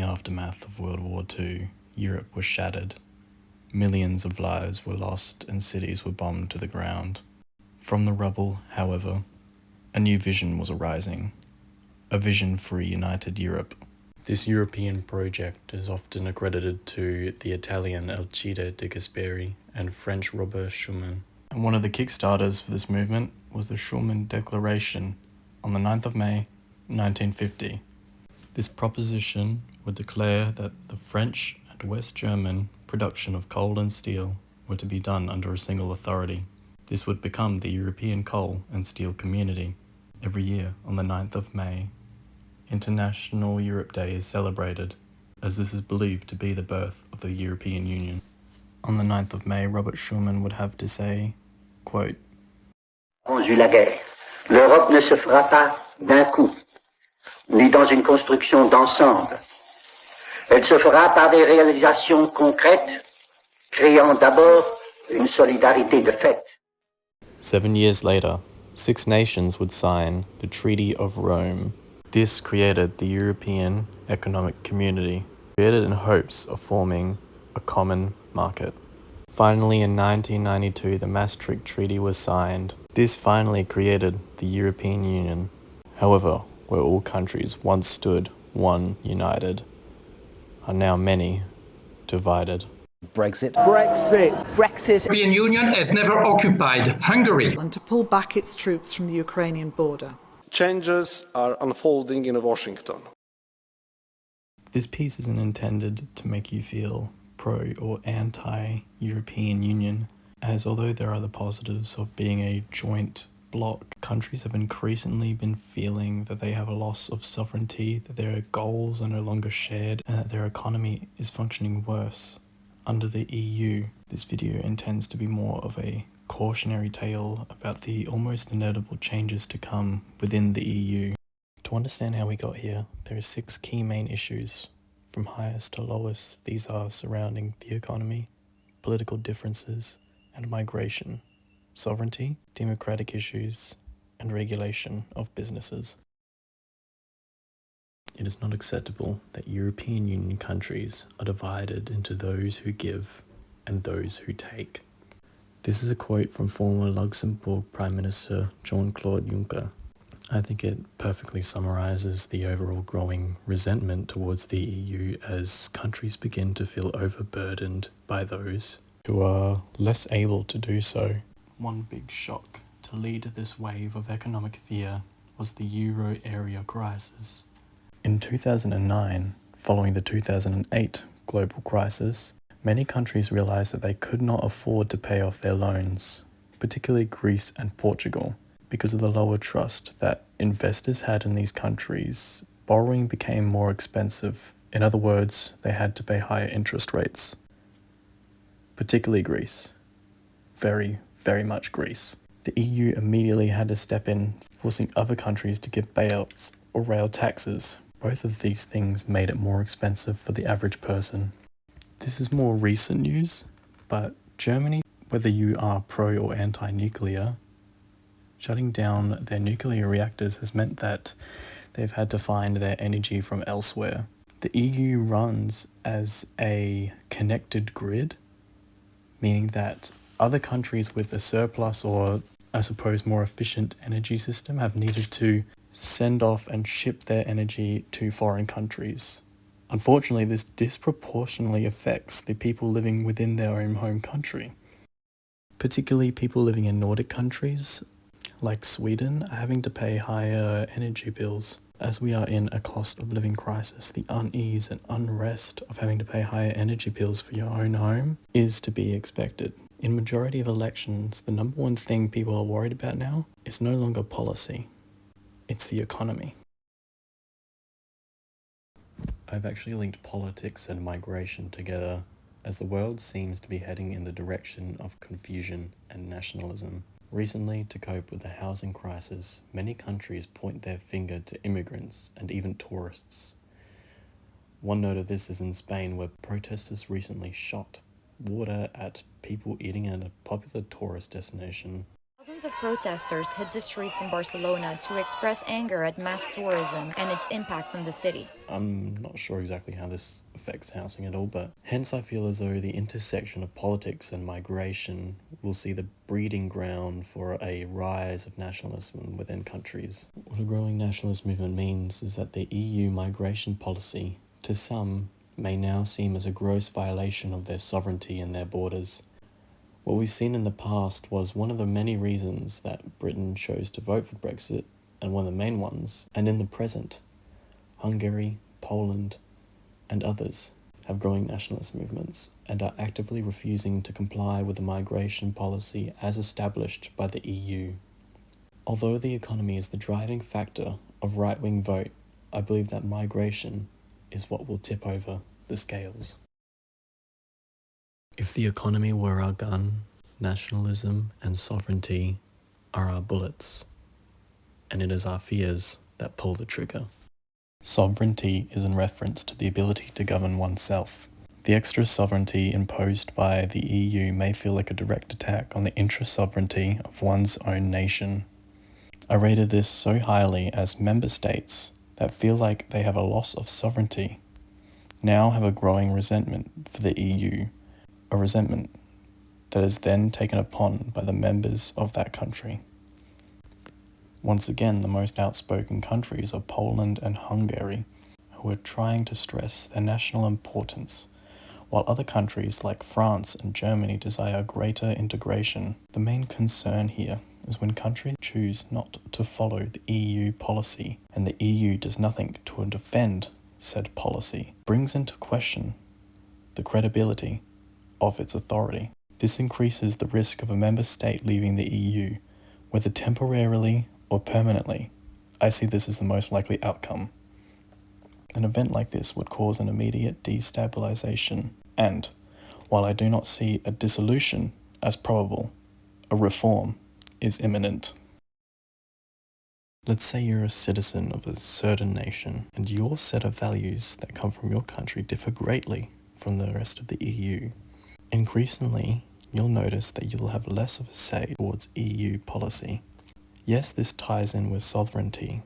aftermath of World War II, Europe was shattered. Millions of lives were lost and cities were bombed to the ground. From the rubble, however, a new vision was arising, a vision for a united Europe. This European project is often accredited to the Italian Alcide de Gasperi and French Robert Schuman. And one of the kickstarters for this movement was the Schuman Declaration on the 9th of May, 1950. This proposition would declare that the French and West German production of coal and steel were to be done under a single authority. This would become the European Coal and Steel Community. Every year on the 9th of May, International Europe Day is celebrated, as this is believed to be the birth of the European Union. On the 9th of May, Robert Schuman would have to say, quote, Eu la guerre. L'Europe ne se fera pas d'un coup, ni dans une construction d'ensemble. Elle se fera par des réalisations concrètes, créant d'abord une solidarité de fait. 7 years later, 6 nations would sign the Treaty of Rome. This created the European Economic Community, created in hopes of forming a common market. Finally, in 1992, the Maastricht Treaty was signed. This finally created the European Union. However, where all countries once stood one united, are now many divided. Brexit. The European Union has never occupied Hungary. And to pull back its troops from the Ukrainian border. Changes are unfolding in Washington. This piece isn't intended to make you feel pro or anti-European Union, as although there are the positives of being a joint bloc, countries have increasingly been feeling that they have a loss of sovereignty, that their goals are no longer shared, and that their economy is functioning worse under the EU. This video intends to be more of a cautionary tale about the almost inevitable changes to come within the EU. To understand how we got here, there are 6 key main issues. From highest to lowest, these are surrounding the economy, political differences, and migration, sovereignty, democratic issues, and regulation of businesses. It is not acceptable that European Union countries are divided into those who give and those who take. This is a quote from former Luxembourg Prime Minister Jean-Claude Juncker. I think it perfectly summarizes the overall growing resentment towards the EU as countries begin to feel overburdened by those who are less able to do so. One big shock to lead this wave of economic fear was the euro area crisis. In 2009, following the 2008 global crisis, many countries realized that they could not afford to pay off their loans, particularly Greece and Portugal. Because of the lower trust that investors had in these countries, borrowing became more expensive. In other words, they had to pay higher interest rates. Particularly Greece. Very, very much Greece. The EU immediately had to step in, forcing other countries to give bailouts or rail taxes. Both of these things made it more expensive for the average person. This is more recent news, but Germany, whether you are pro or anti-nuclear, shutting down their nuclear reactors has meant that they've had to find their energy from elsewhere. The EU runs as a connected grid, meaning that other countries with a surplus or, I suppose, more efficient energy system have needed to send off and ship their energy to foreign countries. Unfortunately, this disproportionately affects the people living within their own home country. Particularly people living in Nordic countries, like Sweden, are having to pay higher energy bills. As we are in a cost of living crisis, the unease and unrest of having to pay higher energy bills for your own home is to be expected. In majority of elections, the number one thing people are worried about now is no longer policy, it's the economy. I've actually linked politics and migration together, as the world seems to be heading in the direction of confusion and nationalism. Recently, to cope with the housing crisis, many countries point their finger to immigrants and even tourists. One note of this is in Spain, where protesters recently shot water at people eating at a popular tourist destination. Thousands of protesters hit the streets in Barcelona to express anger at mass tourism and its impacts on the city. I'm not sure exactly how this affects housing at all, but hence I feel as though the intersection of politics and migration will see the breeding ground for a rise of nationalism within countries. What a growing nationalist movement means is that the EU migration policy, to some, may now seem as a gross violation of their sovereignty and their borders. What we've seen in the past was one of the many reasons that Britain chose to vote for Brexit, and one of the main ones, and in the present, Hungary, Poland, and others have growing nationalist movements and are actively refusing to comply with the migration policy as established by the EU. Although the economy is the driving factor of right-wing vote, I believe that migration is what will tip over the scales. If the economy were our gun, nationalism and sovereignty are our bullets, and it is our fears that pull the trigger. Sovereignty is in reference to the ability to govern oneself. The extra sovereignty imposed by the EU may feel like a direct attack on the intra-sovereignty of one's own nation. I rated this so highly as member states that feel like they have a loss of sovereignty now have a growing resentment for the EU, a resentment that is then taken upon by the members of that country. Once again, the most outspoken countries are Poland and Hungary, who are trying to stress their national importance, while other countries like France and Germany desire greater integration. The main concern here is when countries choose not to follow the EU policy, and the EU does nothing to defend said policy, brings into question the credibility of its authority. This increases the risk of a member state leaving the EU, whether temporarily or permanently. I see this as the most likely outcome. An event like this would cause an immediate destabilization, and, while I do not see a dissolution as probable, a reform is imminent. Let's say you're a citizen of a certain nation, and your set of values that come from your country differ greatly from the rest of the EU. Increasingly, you'll notice that you'll have less of a say towards EU policy. Yes, this ties in with sovereignty,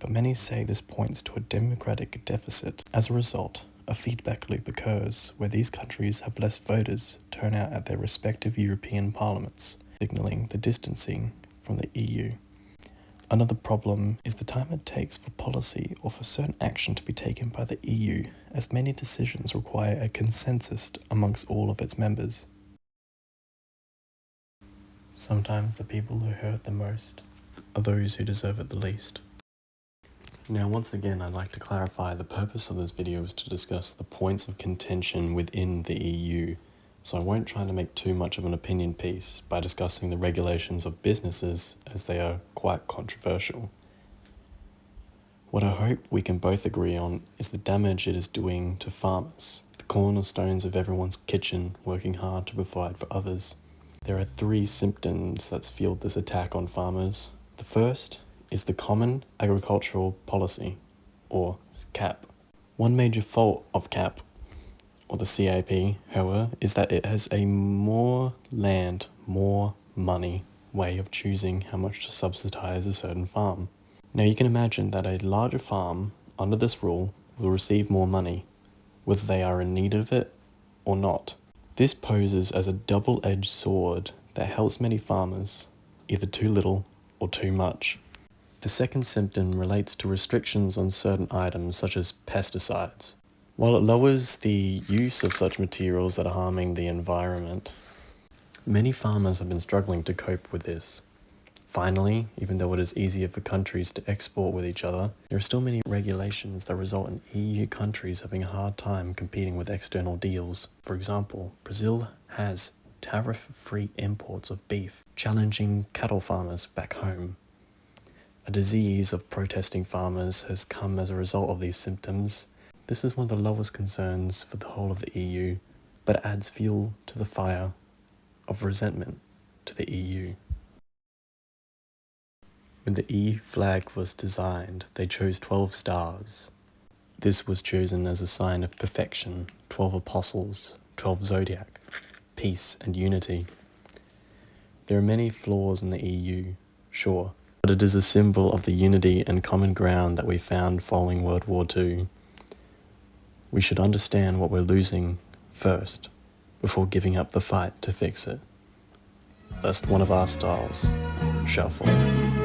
but many say this points to a democratic deficit. As a result, a feedback loop occurs where these countries have less voters turn out at their respective European parliaments, signaling the distancing from the EU. Another problem is the time it takes for policy or for certain action to be taken by the EU, as many decisions require a consensus amongst all of its members. Sometimes the people who hurt the most are those who deserve it the least. Now, once again, I'd like to clarify the purpose of this video is to discuss the points of contention within the EU, so I won't try to make too much of an opinion piece by discussing the regulations of businesses, as they are quite controversial. What I hope we can both agree on is the damage it is doing to farmers, the cornerstones of everyone's kitchen, working hard to provide for others. There are 3 symptoms that's fueled this attack on farmers. The first is the Common Agricultural Policy, or CAP. One major fault of CAP, or the CAP, however, is that it has a more land, more money way of choosing how much to subsidize a certain farm. Now you can imagine that a larger farm under this rule will receive more money, whether they are in need of it or not. This poses as a double-edged sword that helps many farmers, either too little or too much. The second symptom relates to restrictions on certain items such as pesticides. While it lowers the use of such materials that are harming the environment, many farmers have been struggling to cope with this. Finally, even though it is easier for countries to export with each other, there are still many regulations that result in EU countries having a hard time competing with external deals. For example, Brazil has tariff-free imports of beef, challenging cattle farmers back home. A disease of protesting farmers has come as a result of these symptoms. This is one of the lowest concerns for the whole of the EU, but it adds fuel to the fire of resentment to the EU. When the EU flag was designed, they chose 12 stars. This was chosen as a sign of perfection, 12 apostles, 12 zodiac, peace and unity. There are many flaws in the EU, sure, but it is a symbol of the unity and common ground that we found following World War II. We should understand what we're losing first, before giving up the fight to fix it, lest one of our styles shall fall.